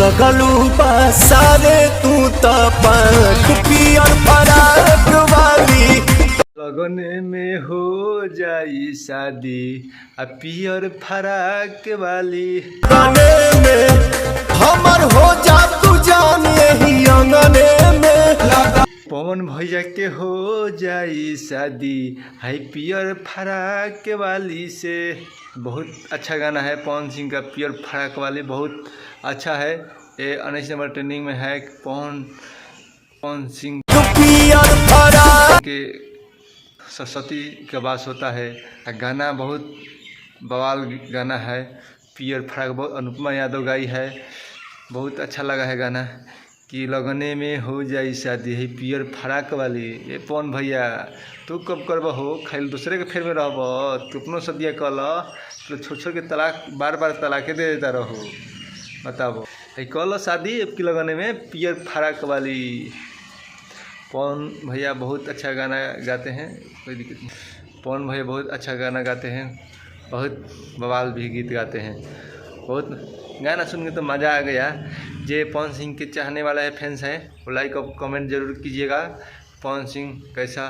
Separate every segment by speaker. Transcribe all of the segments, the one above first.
Speaker 1: लगलू सारे तू तो पंख पियर फराक वाली। लगने में हो जाई शादी आ पियर फराक वाली। लगने में हमर हो जा तू जान यही अंगने में लगा। पवन भैया के हो जाई शादी हाई पियर फराक वाली से। बहुत अच्छा गाना है पवन सिंह का पियर फराक वाली, बहुत अच्छा है। ये 19 नंबर ट्रेंडिंग में है। पवन सिंह के सरस्वती का वास होता है। गाना बहुत बवाल गाना है पियर फराक, बहुत अनुपमा यादव गाई है। बहुत अच्छा लगा है गाना कि लगने में हो जाई शादी है पियर फराक वाली। ये पवन भैया तू कब करब हो, खाली दूसरे के फेर में रहब, तू अपनो सदिया कल, तो छोड़ के तलाक बार बार तलाके दे देता रहो। बताबो कल शादी की लगने में पियर फराक वाली। पवन भैया बहुत अच्छा गाना गाते हैं, कोई दिक्कत नहीं। पवन भैया बहुत अच्छा गाना गाते हैं, बहुत बवाल भी गीत गाते हैं। बहुत गाना सुन के तो मज़ा आ गया। जे पवन सिंह के चाहने वाला है, फैंस है, वो लाइक और कमेंट जरूर कीजिएगा। पवन सिंह कैसा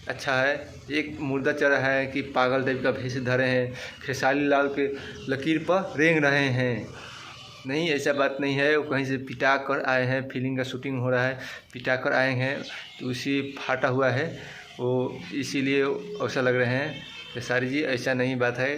Speaker 1: अच्छा है। एक मुर्दा चढ़ा है कि पागल टाइप का भेष धरे हैं, खेसारी लाल के लकीर पर रेंग रहे हैं। नहीं, ऐसा बात नहीं है। वो कहीं से पिटा कर आए हैं, फिल्म का शूटिंग हो रहा है, पिटा कर आए हैं तो उसी फाटा हुआ है वो, इसीलिए ऐसा लग रहे हैं। खेसारी जी ऐसा नहीं बात है।